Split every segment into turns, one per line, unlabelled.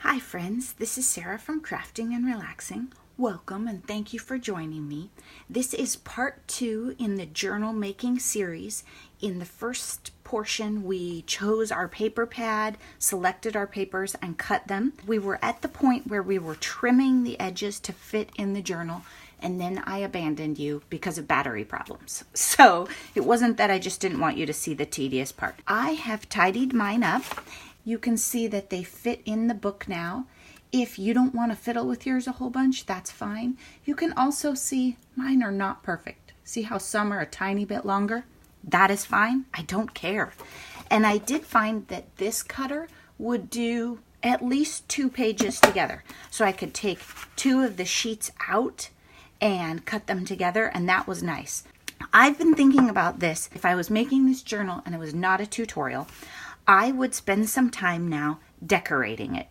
Hi friends, this is Sarah from Crafting and Relaxing. Welcome and thank you for joining me. This is part 2 in the journal making series. In the first portion, we chose our paper pad, selected our papers, and cut them. We were at the point where we were trimming the edges to fit in the journal, and then I abandoned you because of battery problems. So it wasn't that I just didn't want you to see the tedious part. I have tidied mine up. You can see that they fit in the book now. If you don't want to fiddle with yours a whole bunch, that's fine. You can also see mine are not perfect. See how some are a tiny bit longer? That is fine. I don't care. And I did find that this cutter would do at least 2 pages together. So I could take 2 of the sheets out and cut them together, and that was nice. I've been thinking about this. If I was making this journal and it was not a tutorial, I would spend some time now decorating it.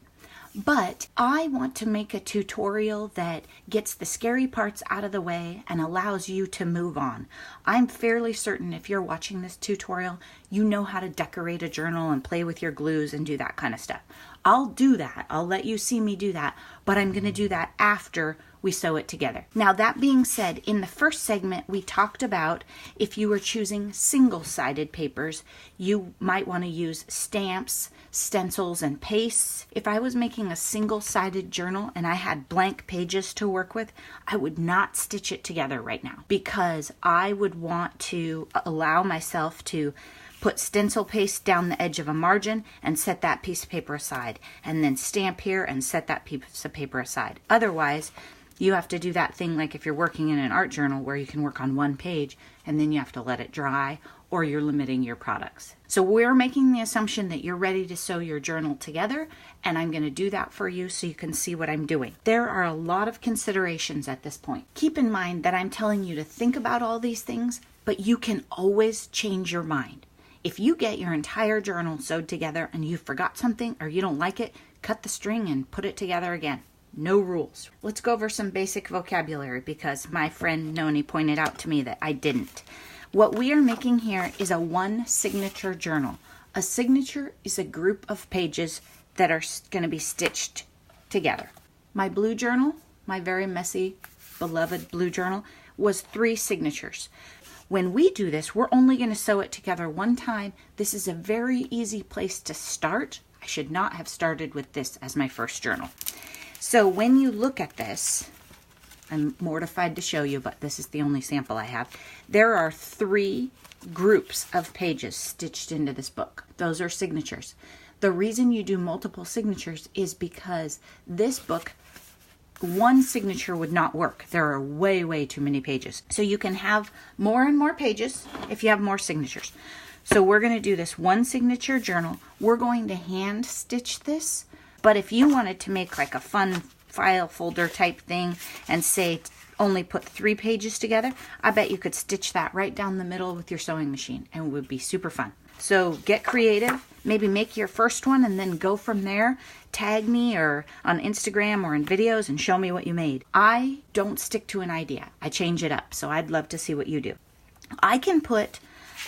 But I want to make a tutorial that gets the scary parts out of the way and allows you to move on. I'm fairly certain if you're watching this tutorial, you know how to decorate a journal and play with your glues and do that kind of stuff. I'll do that. I'll let you see me do that, but I'm going to do that after we sew it together. Now, that being said, in the first segment, we talked about if you were choosing single-sided papers, you might want to use stamps, stencils, and pastes. If I was making a single-sided journal and I had blank pages to work with, I would not stitch it together right now because I would want to allow myself to put stencil paste down the edge of a margin and set that piece of paper aside, and then stamp here and set that piece of paper aside. Otherwise, you have to do that thing like if you're working in an art journal where you can work on one page and then you have to let it dry, or you're limiting your products. So we're making the assumption that you're ready to sew your journal together, and I'm going to do that for you so you can see what I'm doing. There are a lot of considerations at this point. Keep in mind that I'm telling you to think about all these things, but you can always change your mind. If you get your entire journal sewed together and you forgot something or you don't like it, cut the string and put it together again. No rules. Let's go over some basic vocabulary because my friend Noni pointed out to me that I didn't. What we are making here is a one signature journal. A signature is a group of pages that are going to be stitched together. My blue journal, my very messy, beloved blue journal, was 3 signatures. When we do this, we're only going to sew it together one time. This is a very easy place to start. I should not have started with this as my first journal. So when you look at this, I'm mortified to show you, but this is the only sample I have. There are 3 groups of pages stitched into this book. Those are signatures. The reason you do multiple signatures is because this book, one signature would not work. There are way, way too many pages. So you can have more and more pages if you have more signatures. So we're going to do this one signature journal. We're going to hand stitch this. But if you wanted to make like a fun file folder type thing and say only put 3 pages together, I bet you could stitch that right down the middle with your sewing machine and it would be super fun. So get creative, maybe make your first one and then go from there. Tag me or on Instagram or in videos and show me what you made. I don't stick to an idea. I change it up. So I'd love to see what you do. I can put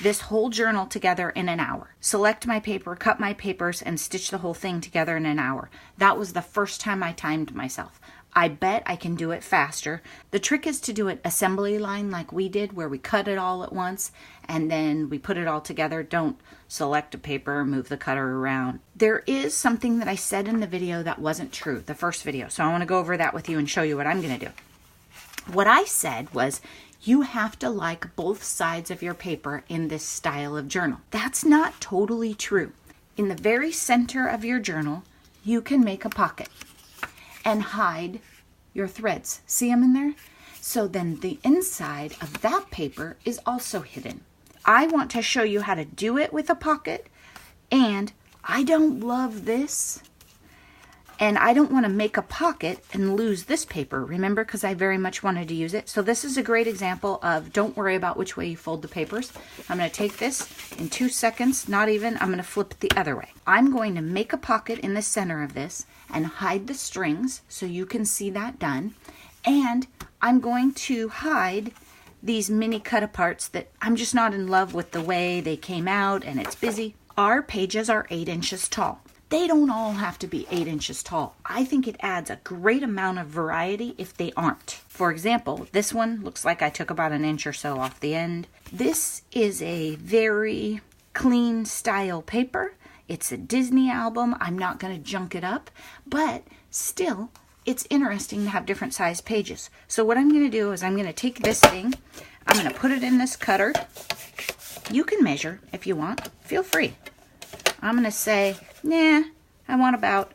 this whole journal together in an hour. Select my paper, cut my papers, and stitch the whole thing together in an hour. That was the first time I timed myself. I bet I can do it faster. The trick is to do it assembly line like we did, where we cut it all at once and then we put it all together. Don't select a paper, move the cutter around. There is something that I said in the video that wasn't true, the first video. So I want to go over that with you and show you what I'm going to do. What I said was, you have to like both sides of your paper in this style of journal. That's not totally true. In the very center of your journal, you can make a pocket and hide your threads. See them in there? So then the inside of that paper is also hidden. I want to show you how to do it with a pocket, and I don't love this. And I don't want to make a pocket and lose this paper, remember, because I very much wanted to use it. So this is a great example of don't worry about which way you fold the papers. I'm going to take this in 2 seconds, not even, I'm going to flip it the other way. I'm going to make a pocket in the center of this and hide the strings so you can see that done. And I'm going to hide these mini cut aparts that I'm just not in love with the way they came out and it's busy. Our pages are 8 inches tall. They don't all have to be 8 inches tall. I think it adds a great amount of variety if they aren't. For example, this one looks like I took about an inch or so off the end. This is a very clean style paper. It's a Disney album. I'm not going to junk it up, but still, it's interesting to have different size pages. So what I'm going to do is I'm going to take this thing, I'm going to put it in this cutter. You can measure if you want. Feel free. I'm going to say, nah, I want about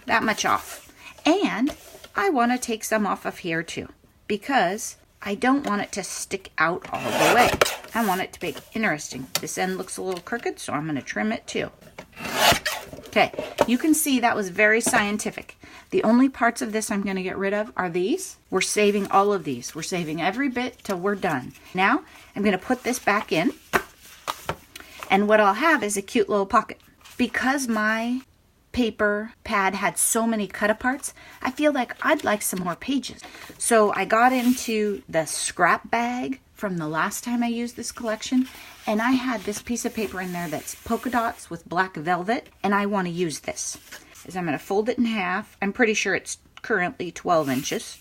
that much off. And I want to take some off of here too, because I don't want it to stick out all the way. I want it to be interesting. This end looks a little crooked, so I'm going to trim it too. Okay, you can see that was very scientific. The only parts of this I'm going to get rid of are these. We're saving all of these. We're saving every bit till we're done. Now, I'm going to put this back in. And what I'll have is a cute little pocket. Because my paper pad had so many cut-aparts, I feel like I'd like some more pages. So I got into the scrap bag from the last time I used this collection, and I had this piece of paper in there that's polka dots with black velvet, and I want to use this. Is I'm going to fold it in half. I'm pretty sure it's currently 12 inches.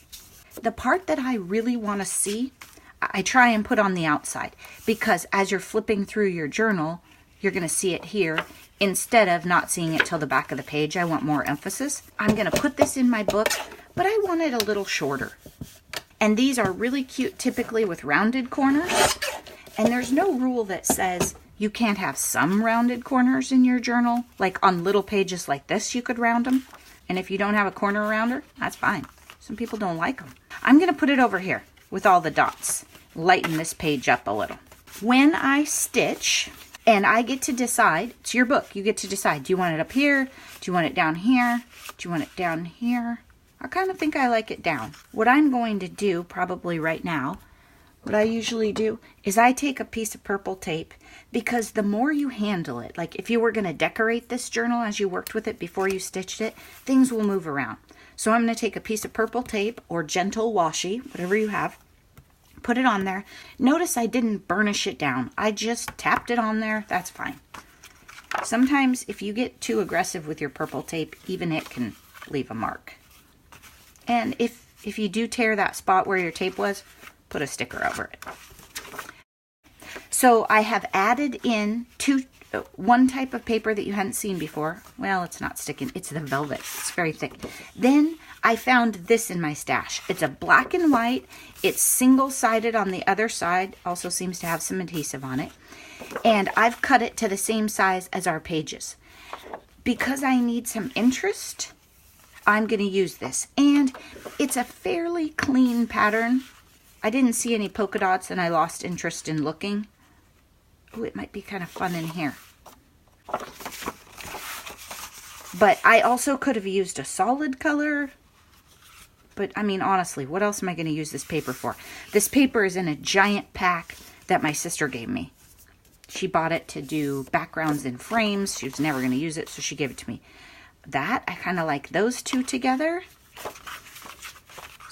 The part that I really want to see, I try and put on the outside, because as you're flipping through your journal, you're going to see it here instead of not seeing it till the back of the page. I want more emphasis. I'm going to put this in my book, but I want it a little shorter. And these are really cute, typically with rounded corners. And there's no rule that says you can't have some rounded corners in your journal. Like on little pages like this, you could round them. And if you don't have a corner rounder, that's fine. Some people don't like them. I'm going to put it over here with all the dots. Lighten this page up a little. When I stitch, and I get to decide, it's your book, you get to decide, do you want it up here? Do you want it down here? Do you want it down here? I kind of think I like it down. What I'm going to do probably right now, what I usually do is I take a piece of purple tape, because the more you handle it, like if you were going to decorate this journal as you worked with it before you stitched it, things will move around. So I'm going to take a piece of purple tape or gentle washi, whatever you have, put it on there. Notice I didn't burnish it down. I just tapped it on there. That's fine. Sometimes if you get too aggressive with your purple tape, even it can leave a mark. And if you do tear that spot where your tape was, put a sticker over it. So I have added in one type of paper that you hadn't seen before. Well, it's not sticking. It's the velvet. It's very thick. Then I found this in my stash. It's a black and white. It's single-sided on the other side. Also seems to have some adhesive on it. And I've cut it to the same size as our pages. Because I need some interest, I'm going to use this. And it's a fairly clean pattern. I didn't see any polka dots and I lost interest in looking. Oh, it might be kind of fun in here. But I also could have used a solid color. But, I mean, honestly, what else am I going to use this paper for? This paper is in a giant pack that my sister gave me. She bought it to do backgrounds in frames. She was never going to use it, so she gave it to me. That, I kind of like those two together.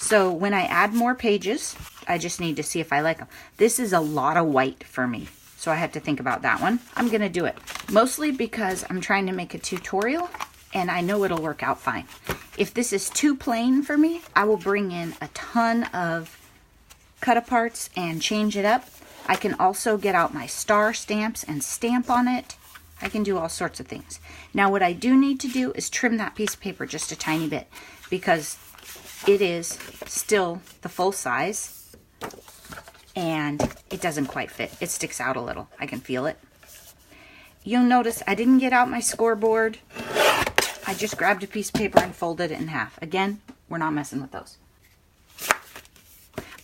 So when I add more pages, I just need to see if I like them. This is a lot of white for me, so I had to think about that one. I'm going to do it, mostly because I'm trying to make a tutorial, and I know it'll work out fine. If this is too plain for me, I will bring in a ton of cut-aparts and change it up. I can also get out my star stamps and stamp on it. I can do all sorts of things. Now what I do need to do is trim that piece of paper just a tiny bit, because it is still the full size and it doesn't quite fit. It sticks out a little. I can feel it. You'll notice I didn't get out my scoreboard. I just grabbed a piece of paper and folded it in half. Again, we're not messing with those.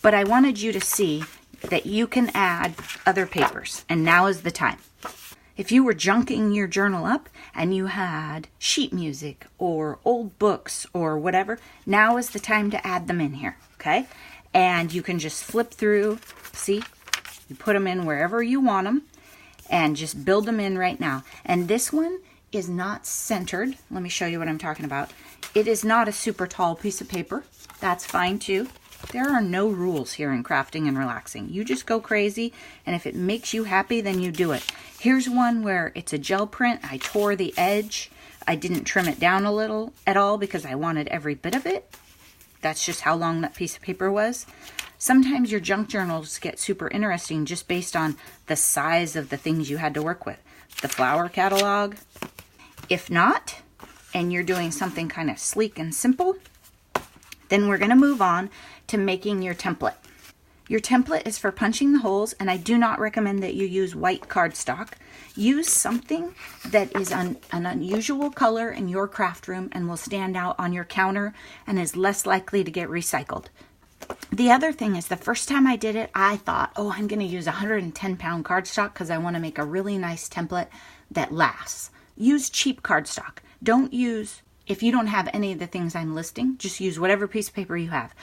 But I wanted you to see that you can add other papers, and now is the time. If you were junking your journal up and you had sheet music or old books or whatever, now is the time to add them in here, okay? And you can just flip through, see? You put them in wherever you want them and just build them in right now. And this one is not centered. Let me show you what I'm talking about. It is not a super tall piece of paper. That's fine too. There are no rules here in crafting and relaxing. You just go crazy, and if it makes you happy, then you do it. Here's one where it's a gel print. I tore the edge. I didn't trim it down a little at all because I wanted every bit of it. That's just how long that piece of paper was. Sometimes your junk journals get super interesting just based on the size of the things you had to work with. The flower catalog. If not, and you're doing something kind of sleek and simple, then we're going to move on to making your template. Your template is for punching the holes, and I do not recommend that you use white cardstock. Use something that is an unusual color in your craft room and will stand out on your counter and is less likely to get recycled. The other thing is, the first time I did it, I thought, oh, I'm going to use 110-pound cardstock because I want to make a really nice template that lasts. Use cheap cardstock. Don't use, if you don't have any of the things I'm listing, just use whatever piece of paper you have.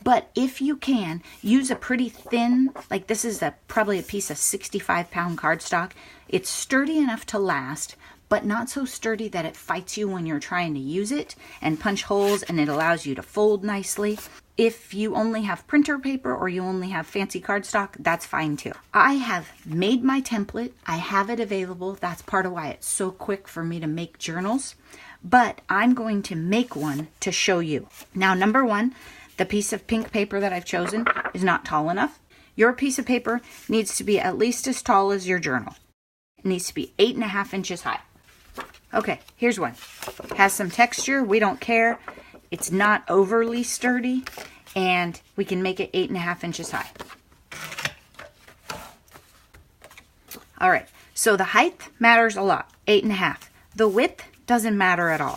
But if you can, use a pretty thin, like this is probably a piece of 65-pound cardstock. It's sturdy enough to last, but not so sturdy that it fights you when you're trying to use it and punch holes, and it allows you to fold nicely. If you only have printer paper or you only have fancy cardstock, that's fine too. I have made my template. I have it available. That's part of why it's so quick for me to make journals. But I'm going to make one to show you. Now, number one, the piece of pink paper that I've chosen is not tall enough. Your piece of paper needs to be at least as tall as your journal. It needs to be 8.5 inches high. Okay, here's one. Has some texture. We don't care. It's not overly sturdy, and we can make it 8.5 inches high. All right, so the height matters a lot, 8.5. The width doesn't matter at all.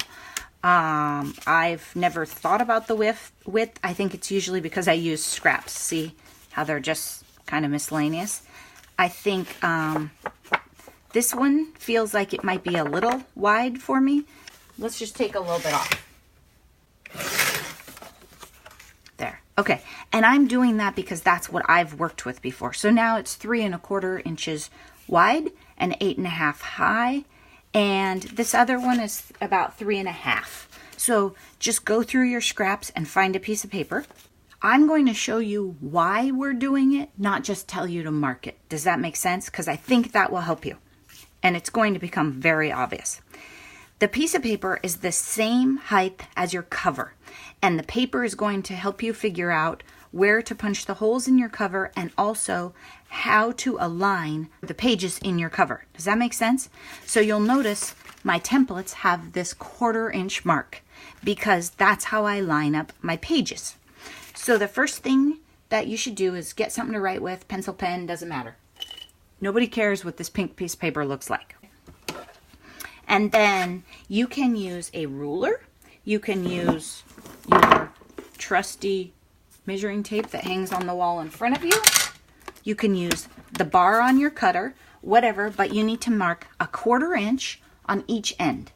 I've never thought about the width. I think it's usually because I use scraps. See how they're just kind of miscellaneous? I think this one feels like it might be a little wide for me. Let's just take a little bit off. There. Okay. And I'm doing that because that's what I've worked with before. So now it's 3.25 inches wide and 8.5 high. And this other one is about 3.5. So just go through your scraps and find a piece of paper. I'm going to show you why we're doing it, not just tell you to mark it. Does that make sense? Because I think that will help you. And it's going to become very obvious. The piece of paper is the same height as your cover. And the paper is going to help you figure out where to punch the holes in your cover and also how to align the pages in your cover. Does that make sense? So you'll notice my templates have this 1/4 inch mark because that's how I line up my pages. So the first thing that you should do is get something to write with, pencil, pen, doesn't matter. Nobody cares what this pink piece of paper looks like. And then you can use a ruler. You can use your trusty measuring tape that hangs on the wall in front of you. You can use the bar on your cutter, whatever, but you need to mark 1/4 inch on each end.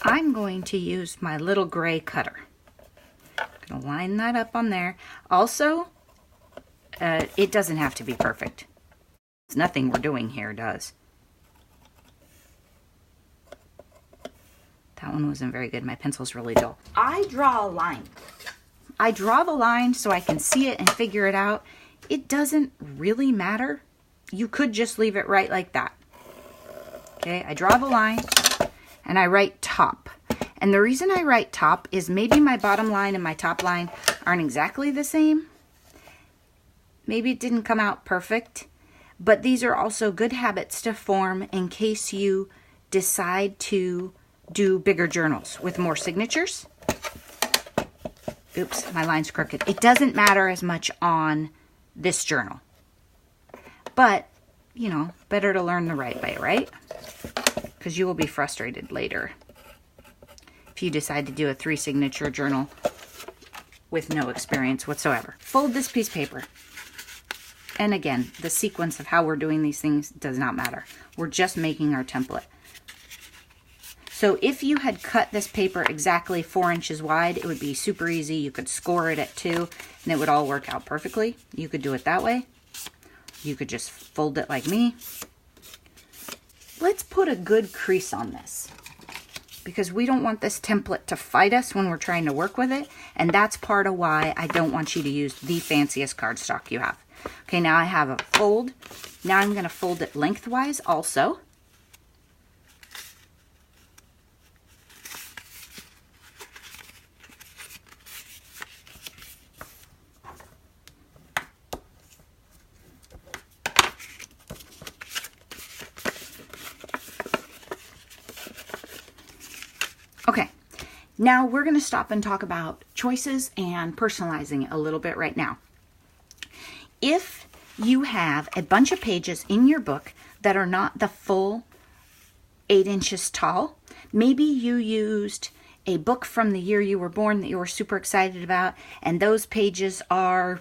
I'm going to use my little gray cutter. I'm going to line that up on there. Also, it doesn't have to be perfect. It's nothing we're doing here does. That one wasn't very good. My pencil's really dull. I draw a line. I draw the line so I can see it and figure it out. It doesn't really matter. You could just leave it right like that. Okay, I draw the line and I write top. And the reason I write top is maybe my bottom line and my top line aren't exactly the same. Maybe it didn't come out perfect. But these are also good habits to form in case you decide to do bigger journals with more signatures. Oops, my line's crooked. It doesn't matter as much on this journal. But, you know, better to learn the right way, right? Because you will be frustrated later if you decide to do a 3-signature journal with no experience whatsoever. Fold this piece of paper. And again, the sequence of how we're doing these things does not matter. We're just making our template. So if you had cut this paper exactly 4 inches wide, it would be super easy. You could score it at 2 and it would all work out perfectly. You could do it that way. You could just fold it like me. Let's put a good crease on this. because we don't want this template to fight us when we're trying to work with it. And that's part of why I don't want you to use the fanciest cardstock you have. Okay, now I have a fold. Now I'm going to fold it lengthwise also. Okay, now we're going to stop and talk about choices and personalizing a little bit right now. If you have a bunch of pages in your book that are not the full 8 inches tall, maybe you used a book from the year you were born that you were super excited about, and those pages are,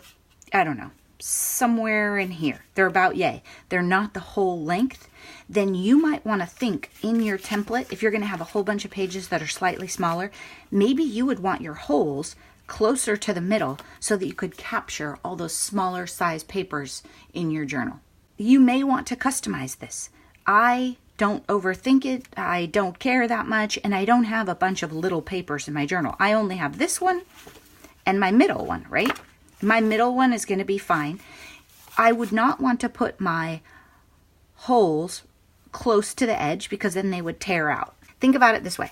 I don't know, somewhere in here. They're about yay. They're not the whole length. Then you might want to think in your template, if you're going to have a whole bunch of pages that are slightly smaller, maybe you would want your holes closer to the middle so that you could capture all those smaller size papers in your journal. You may want to customize this. I don't overthink it. I don't care that much, and I don't have a bunch of little papers in my journal. I only have this one and my middle one, right? My middle one is going to be fine. I would not want to put my holes close to the edge because then they would tear out. Think about it this way.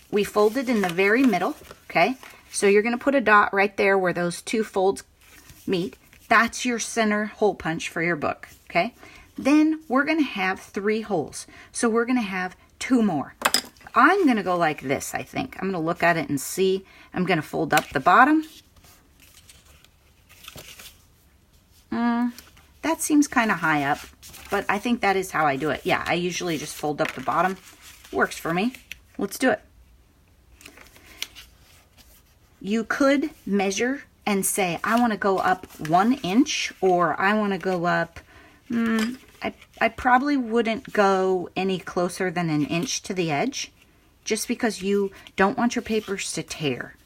We folded in the very middle, okay? So you're going to put a dot right there where those two folds meet. That's your center hole punch for your book, okay? Then we're going to have 3 holes. So we're going to have 2 more. I'm going to go like this, I think. I'm going to look at it and see. I'm going to fold up the bottom. That seems kind of high up, but I think that is how I do it. Yeah, I usually just fold up the bottom. Works for me. Let's do it. You could measure and say, I want to go up 1 inch, or I want to go up, I probably wouldn't go any closer than 1 inch to the edge, just because you don't want your papers to tear.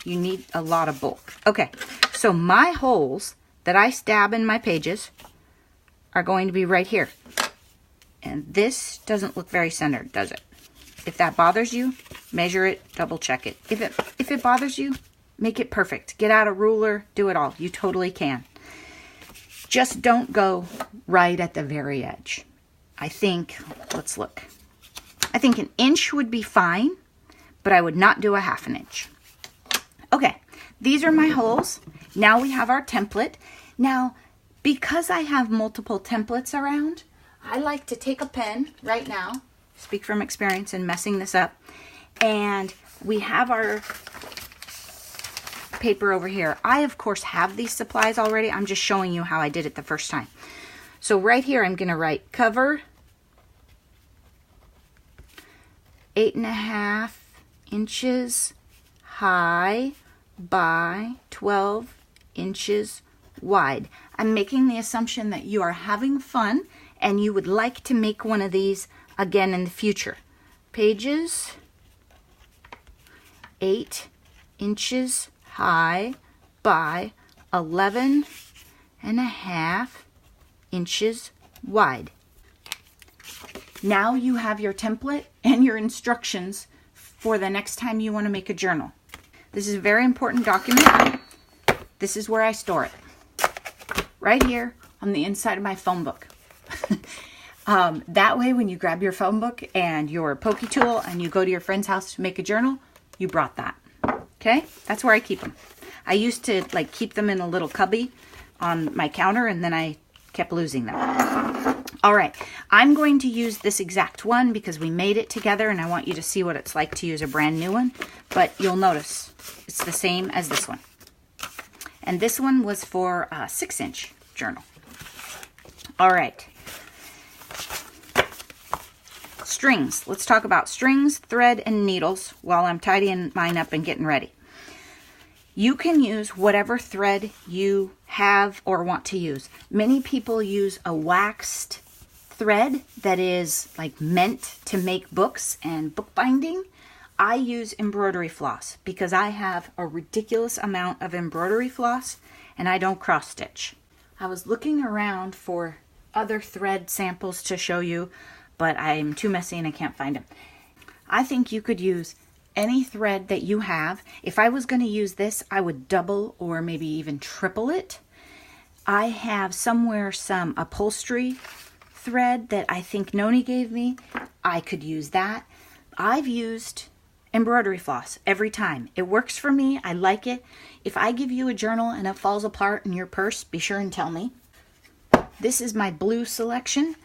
You need a lot of bulk. Okay, so my holes that I stab in my pages are going to be right here. And this doesn't look very centered, does it? If that bothers you, measure it, double check it. If it bothers you, make it perfect. Get out a ruler, do it all. You totally can. Just don't go right at the very edge. I think, let's look. I think 1 inch would be fine, but I would not do a 1/2 inch. Okay, these are my holes. Now we have our template. Now, because I have multiple templates around, I like to take a pen right now, speak from experience in messing this up, and we have our paper over here. I, of course, have these supplies already. I'm just showing you how I did it the first time. So right here, I'm going to write cover 8.5 inches high by 12 inches wide. I'm making the assumption that you are having fun and you would like to make one of these again in the future. Pages 8 inches high by 11.5 inches wide. Now you have your template and your instructions for the next time you want to make a journal. This is a very important document. This is where I store it. Right here on the inside of my phone book. That way when you grab your phone book and your Poke Tool and you go to your friend's house to make a journal, you brought that. Okay? That's where I keep them. I used to keep them in a little cubby on my counter, and then I kept losing them. All right, I'm going to use this exact one because we made it together and I want you to see what it's like to use a brand new one. But you'll notice it's the same as this one. And this one was for a 6-inch journal. All right. Strings. Let's talk about strings, thread, and needles while I'm tidying mine up and getting ready. You can use whatever thread you have or want to use. Many people use a waxed thread that is meant to make books and bookbinding. I use embroidery floss because I have a ridiculous amount of embroidery floss and I don't cross stitch. I was looking around for other thread samples to show you, but I'm too messy and I can't find them. I think you could use any thread that you have. If I was going to use this, I would double or maybe even triple it. I have somewhere some upholstery thread that I think Noni gave me. I could use that. I've used embroidery floss every time. It works for me. I like it. If I give you a journal and it falls apart in your purse, be sure and tell me. This is my blue selection.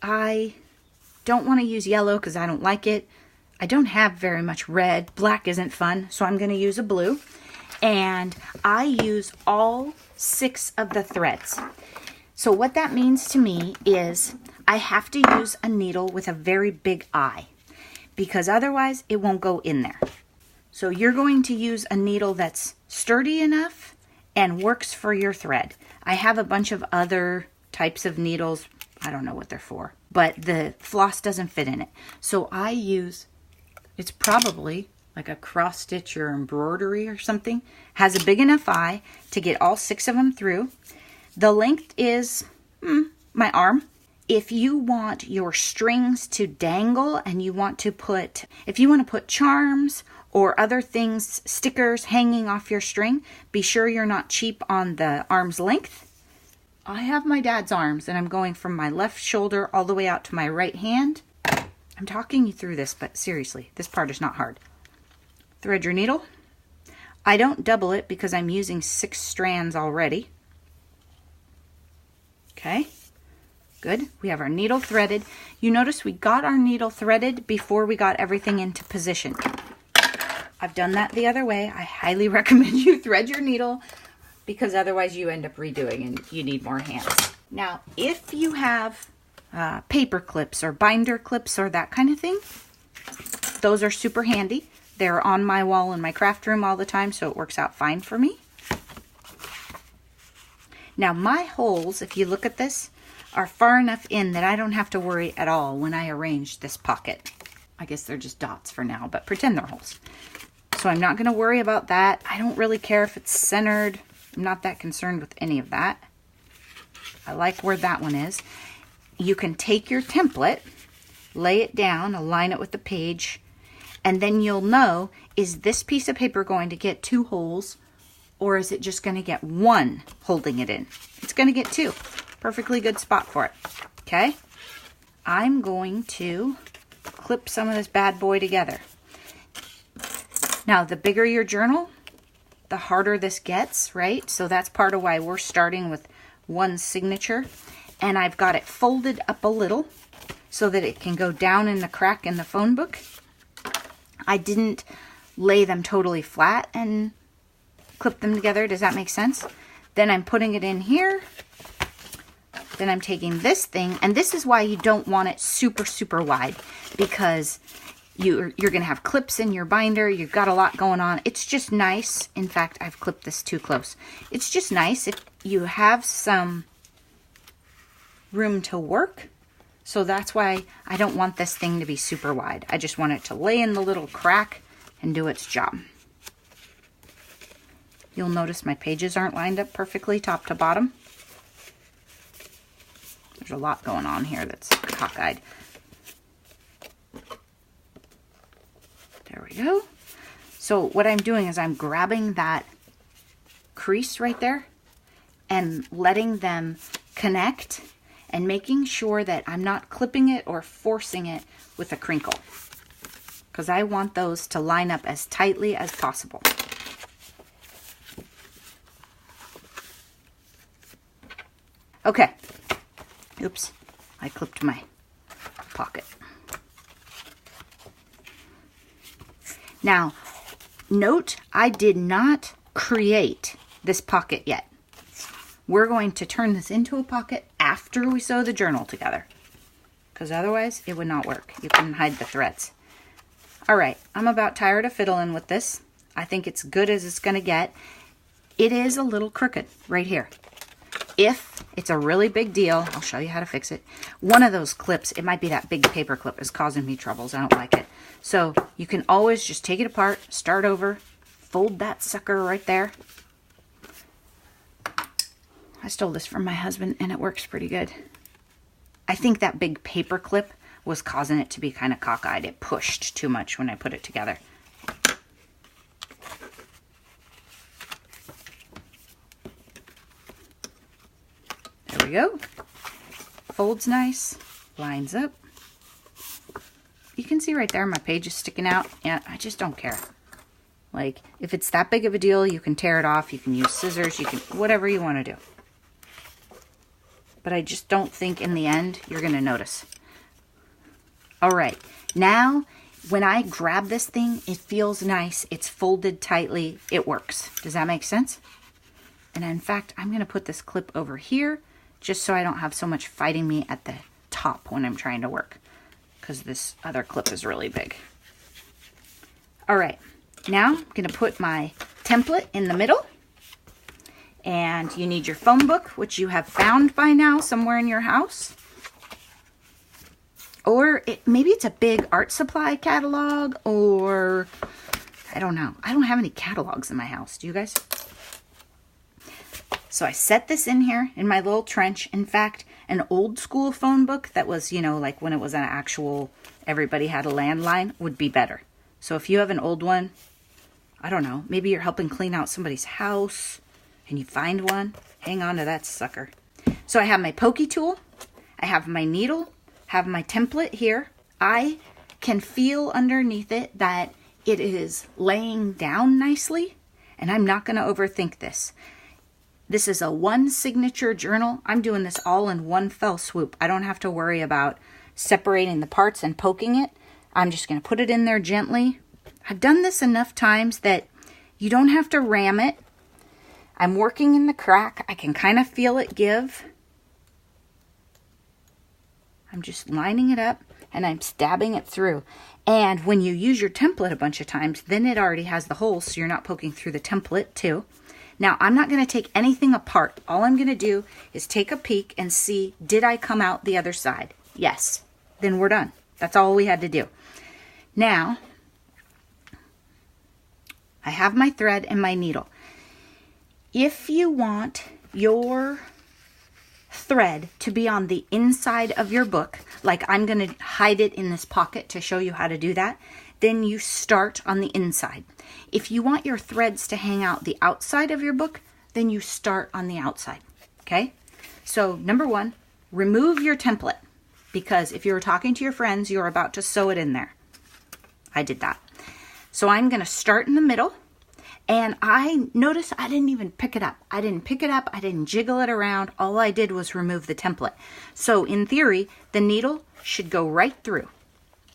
I don't want to use yellow because I don't like it. I don't have very much red. Black isn't fun, so I'm going to use a blue. And I use all 6 of the threads. So what that means to me is I have to use a needle with a very big eye, because otherwise it won't go in there. So you're going to use a needle that's sturdy enough and works for your thread. I have a bunch of other types of needles. I don't know what they're for, but the floss doesn't fit in it. So I use, it's probably like a cross stitch or embroidery or something, has a big enough eye to get all 6 of them through. The length is my arm. If you want your strings to dangle and you want to put, if you want to put charms or other things, stickers hanging off your string, be sure you're not cheap on the arm's length. I have my dad's arms and I'm going from my left shoulder all the way out to my right hand. I'm talking you through this, but seriously, this part is not hard. Thread your needle. I don't double it because I'm using 6 strands already. Okay, good. We have our needle threaded. You notice we got our needle threaded before we got everything into position. I've done that the other way. I highly recommend you thread your needle because otherwise you end up redoing and you need more hands. Now, if you have paper clips or binder clips or that kind of thing, those are super handy. They're on my wall in my craft room all the time, so it works out fine for me. Now my holes, if you look at this, are far enough in that I don't have to worry at all when I arrange this pocket. I guess they're just dots for now, but pretend they're holes. So I'm not going to worry about that. I don't really care if it's centered. I'm not that concerned with any of that. I like where that one is. You can take your template, lay it down, align it with the page, and then you'll know, is this piece of paper going to get 2 holes or is it just going to get 1 holding it in? It's going to get 2. Perfectly good spot for it. Okay? I'm going to clip some of this bad boy together. Now, the bigger your journal, the harder this gets, right? So that's part of why we're starting with 1 signature. And I've got it folded up a little so that it can go down in the crack in the phone book. I didn't lay them totally flat and clip them together. Does that make sense? Then I'm putting it in here. Then I'm taking this thing, and this is why you don't want it super, super wide, because you're going to have clips in your binder. You've got a lot going on. It's just nice. In fact, I've clipped this too close. It's just nice if you have some room to work. So that's why I don't want this thing to be super wide. I just want it to lay in the little crack and do its job. You'll notice my pages aren't lined up perfectly top to bottom. There's a lot going on here that's cockeyed. There we go. So what I'm doing is I'm grabbing that crease right there and letting them connect and making sure that I'm not clipping it or forcing it with a crinkle, because I want those to line up as tightly as possible. Okay. Oops, I clipped my pocket. Now, note I did not create this pocket yet. We're going to turn this into a pocket after we sew the journal together, because otherwise it would not work. You couldn't hide the threads. All right, I'm about tired of fiddling with this. I think it's good as it's going to get. It is a little crooked right here. If it's a really big deal, I'll show you how to fix it. One of those clips, it might be that big paper clip, is causing me troubles. I don't like it. So you can always just take it apart, start over, fold that sucker right there. I stole this from my husband and it works pretty good. I think that big paper clip was causing it to be kind of cockeyed. It pushed too much when I put it together. There we go. Folds nice, lines up. You can see right there my page is sticking out, and I just don't care. Like, if it's that big of a deal, you can tear it off, you can use scissors, you can, whatever you want to do. But I just don't think in the end you're going to notice. All right, now when I grab this thing, it feels nice, it's folded tightly, it works. Does that make sense? And in fact, I'm going to put this clip over here just so I don't have so much fighting me at the top when I'm trying to work, because this other clip is really big. All right, now I'm going to put my template in the middle, and you need your phone book, which you have found by now somewhere in your house. Or maybe it's a big art supply catalog, or I don't know. I don't have any catalogs in my house. Do you guys? So I set this in here in my little trench. In fact, an old school phone book that was, you know, like when it was an actual, everybody had a landline, would be better. So if you have an old one, I don't know, maybe you're helping clean out somebody's house and you find one, hang on to that sucker. So I have my pokey tool, I have my needle, have my template here. I can feel underneath it that it is laying down nicely, and I'm not going to overthink this. This is a one signature journal. I'm doing this all in one fell swoop. I don't have to worry about separating the parts and poking it. I'm just going to put it in there gently. I've done this enough times that you don't have to ram it. I'm working in the crack. I can kind of feel it give. I'm just lining it up and I'm stabbing it through. And when you use your template a bunch of times, then it already has the holes, so you're not poking through the template too. Now, I'm not going to take anything apart. All I'm going to do is take a peek and see, did I come out the other side? Yes. Then we're done. That's all we had to do. Now, I have my thread and my needle. If you want your thread to be on the inside of your book, like I'm going to hide it in this pocket to show you how to do that, then you start on the inside. If you want your threads to hang out the outside of your book, then you start on the outside, okay? So number one, remove your template, because if you're talking to your friends, you're about to sew it in there. I did that. So I'm going to start in the middle, and I notice I didn't even pick it up. I didn't pick it up. I didn't jiggle it around. All I did was remove the template. So in theory, the needle should go right through.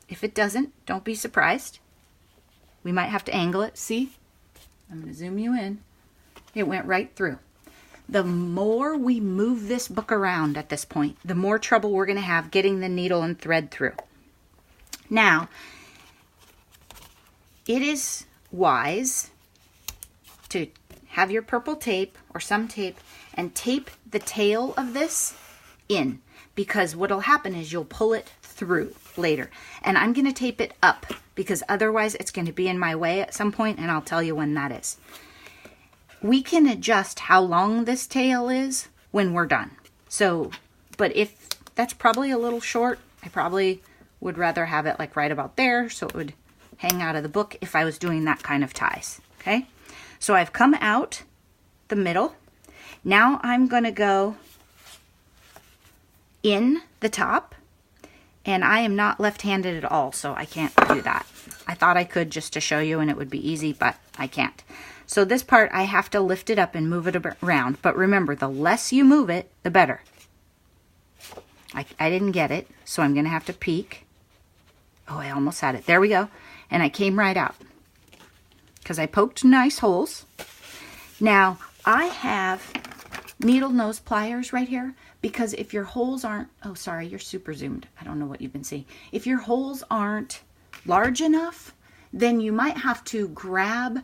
If it doesn't, don't be surprised. We might have to angle it. See? I'm going to zoom you in. It went right through. The more we move this book around at this point, the more trouble we're going to have getting the needle and thread through. Now, it is wise to have your purple tape or some tape and tape the tail of this in, because what'll happen is you'll pull it through later. And I'm going to tape it up because otherwise it's going to be in my way at some point, and I'll tell you when that is. We can adjust how long this tail is when we're done. So, but if that's probably a little short, I probably would rather have it like right about there so it would hang out of the book if I was doing that kind of ties. Okay, so I've come out the middle. Now I'm going to go in the top, and I am not left-handed at all, so I can't do that. I thought I could just to show you and it would be easy, but I can't. So this part I have to lift it up and move it around, but remember, the less you move it, the better. I didn't get it, so I'm going to have to peek. Oh, I almost had it. There we go. And I came right out because I poked nice holes. Now, I have needle nose pliers right here, because if your holes aren't, oh, sorry, you're super zoomed. I don't know what you've been seeing. If your holes aren't large enough, then you might have to grab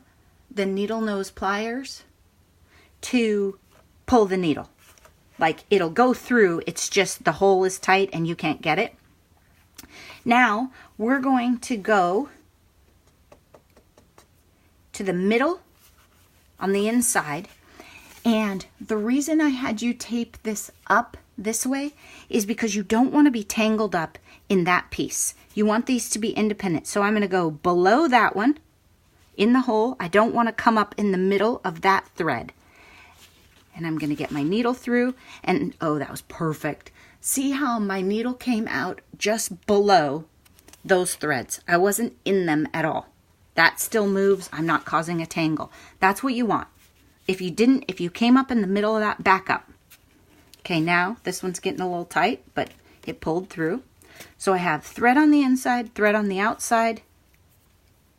the needle nose pliers to pull the needle. Like, it'll go through, it's just the hole is tight and you can't get it. Now, we're going to go to the middle on the inside. And the reason I had you tape this up this way is because you don't want to be tangled up in that piece. You want these to be independent. So I'm going to go below that one in the hole. I don't want to come up in the middle of that thread. And I'm going to get my needle through, and oh, that was perfect. See how my needle came out just below those threads. I wasn't in them at all. That still moves. I'm not causing a tangle. That's what you want. If you came up in the middle of that, back up. Okay, now this one's getting a little tight, but it pulled through. So I have thread on the inside, thread on the outside.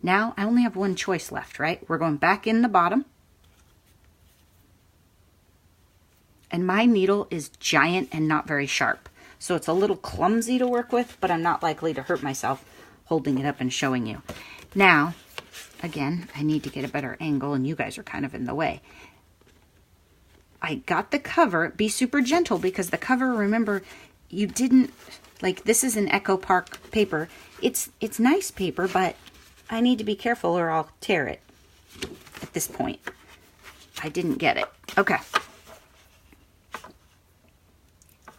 Now I only have one choice left, right? We're going back in the bottom. And my needle is giant and not very sharp. So it's a little clumsy to work with, but I'm not likely to hurt myself holding it up and showing you. Now, again, I need to get a better angle, and you guys are kind of in the way. I got the cover. Be super gentle, because the cover, remember, you didn't, like, this is an Echo Park paper. It's nice paper, but I need to be careful or I'll tear it at this point. I didn't get it. Okay.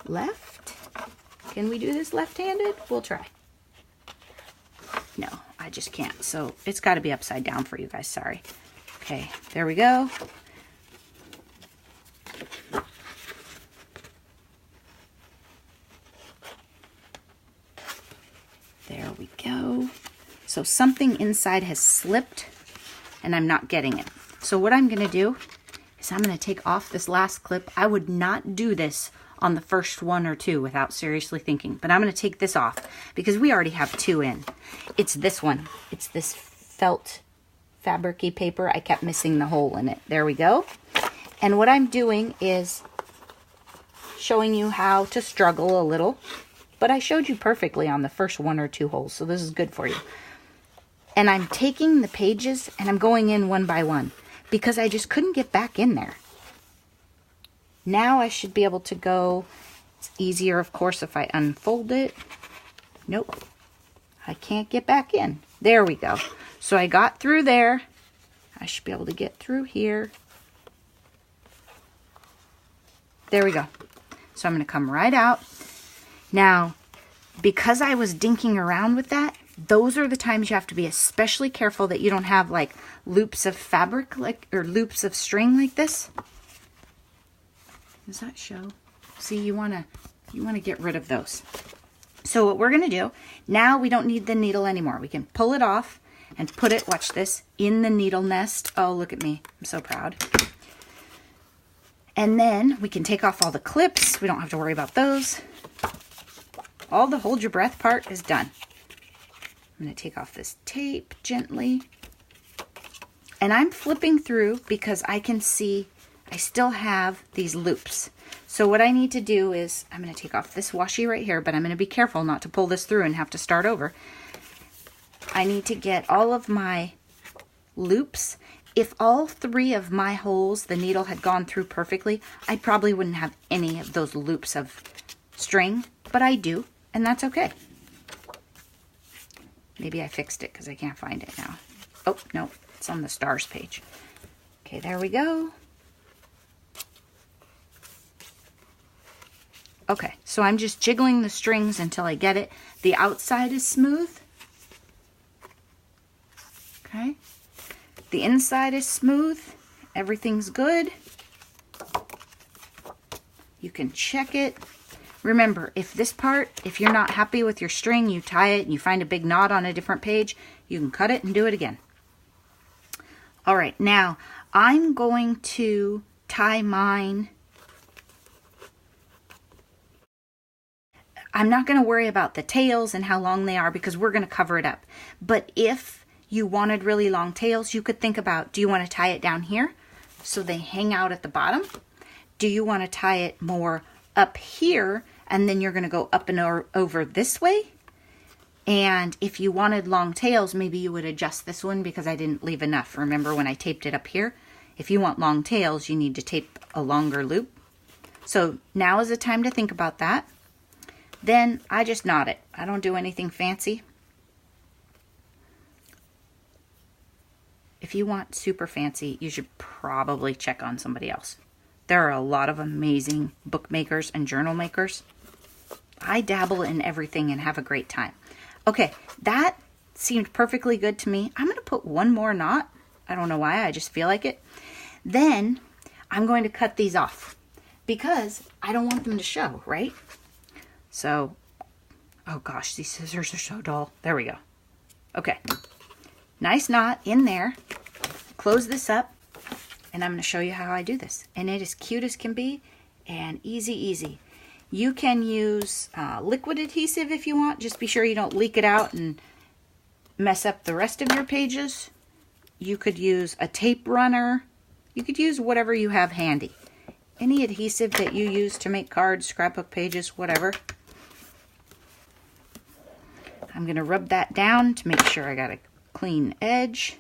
Left. Can we do this left-handed? We'll try. No, I just can't. So it's got to be upside down for you guys. Sorry. Okay, there we go. There we go. So something inside has slipped and I'm not getting it. So what I'm going to do is I'm going to take off this last clip. I would not do this on the first one or two without seriously thinking, but I'm going to take this off because we already have two in. It's this one. It's this felt fabric-y paper. I kept missing the hole in it. There we go. And what I'm doing is showing you how to struggle a little, but I showed you perfectly on the first one or two holes, so this is good for you. And I'm taking the pages and I'm going in one by one because I just couldn't get back in there. Now I should be able to go. It's easier, of course, if I unfold it. Nope. I can't get back in. There we go. So I got through there. I should be able to get through here. There we go. So I'm going to come right out. Now, because I was dinking around with that, those are the times you have to be especially careful that you don't have like loops of fabric or loops of string like this. Does that show? See, you want to get rid of those. So what we're going to do, now we don't need the needle anymore. We can pull it off and put it, watch this, in the needle nest. Oh, look at me. I'm so proud. And then we can take off all the clips. We don't have to worry about those. All the hold your breath part is done. I'm going to take off this tape gently. And I'm flipping through because I can see I still have these loops. So what I need to do is, I'm going to take off this washi right here, but I'm going to be careful not to pull this through and have to start over. I need to get all of my loops. If all three of my holes, the needle had gone through perfectly, I probably wouldn't have any of those loops of string, but I do, and that's okay. Maybe I fixed it because I can't find it now. Oh, no, it's on the stars page. Okay, there we go. Okay, so I'm just jiggling the strings until I get it. The outside is smooth. Okay. The inside is smooth. Everything's good. You can check it. Remember, if this part, if you're not happy with your string, you tie it and you find a big knot on a different page, you can cut it and do it again. All right, now I'm going to tie mine. I'm not going to worry about the tails and how long they are because we're going to cover it up. But if you wanted really long tails, you could think about, do you want to tie it down here so they hang out at the bottom? Do you want to tie it more up here and then you're going to go up and over this way? And if you wanted long tails, maybe you would adjust this one because I didn't leave enough. Remember when I taped it up here? If you want long tails, you need to tape a longer loop. So now is the time to think about that. Then I just knot it. I don't do anything fancy. If you want super fancy, you should probably check on somebody else. There are a lot of amazing bookmakers and journal makers. I dabble in everything and have a great time. Okay, that seemed perfectly good to me. I'm going to put one more knot. I don't know why, I just feel like it. Then I'm going to cut these off because I don't want them to show, right? So, oh gosh, these scissors are so dull. There we go. Okay, nice knot in there. Close this up, and I'm going to show you how I do this. And it is cute as can be and easy. You can use liquid adhesive if you want. Just be sure you don't leak it out and mess up the rest of your pages. You could use a tape runner. You could use whatever you have handy. Any adhesive that you use to make cards, scrapbook pages, whatever. I'm going to rub that down to make sure I got a clean edge.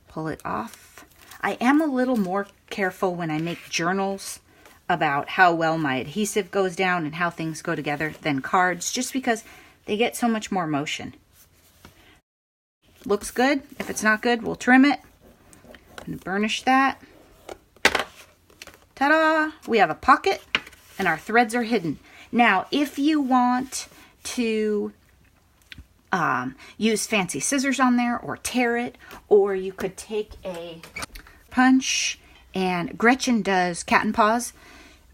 Pull it off. I am a little more careful when I make journals about how well my adhesive goes down and how things go together than cards, just because they get so much more motion. Looks good. If it's not good, we'll trim it. I'm going to burnish that. Ta-da! We have a pocket and our threads are hidden. Now, if you want to use fancy scissors on there or tear it, or you could take a punch, and Gretchen does cat and paws.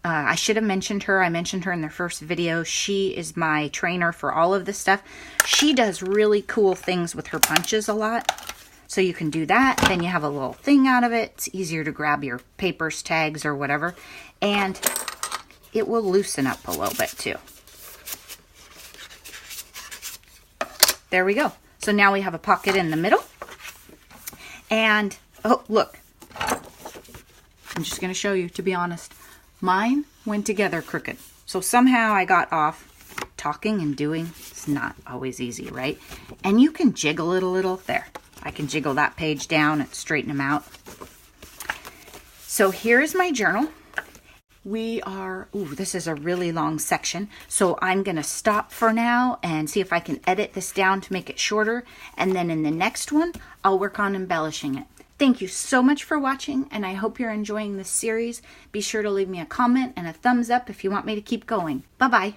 I should have mentioned her. I mentioned her in the first video. She is my trainer for all of this stuff. She does really cool things with her punches a lot. So you can do that. Then you have a little thing out of it. It's easier to grab your papers, tags, or whatever. And it will loosen up a little bit too. There we go. So now we have a pocket in the middle. And, oh, look. I'm just going to show you, to be honest. Mine went together crooked. So somehow I got off. Talking and doing is not always easy, right? And you can jiggle it a little. There. I can jiggle that page down and straighten them out. So here is my journal. This is a really long section. So I'm going to stop for now and see if I can edit this down to make it shorter. And then in the next one, I'll work on embellishing it. Thank you so much for watching, and I hope you're enjoying this series. Be sure to leave me a comment and a thumbs up if you want me to keep going. Bye-bye.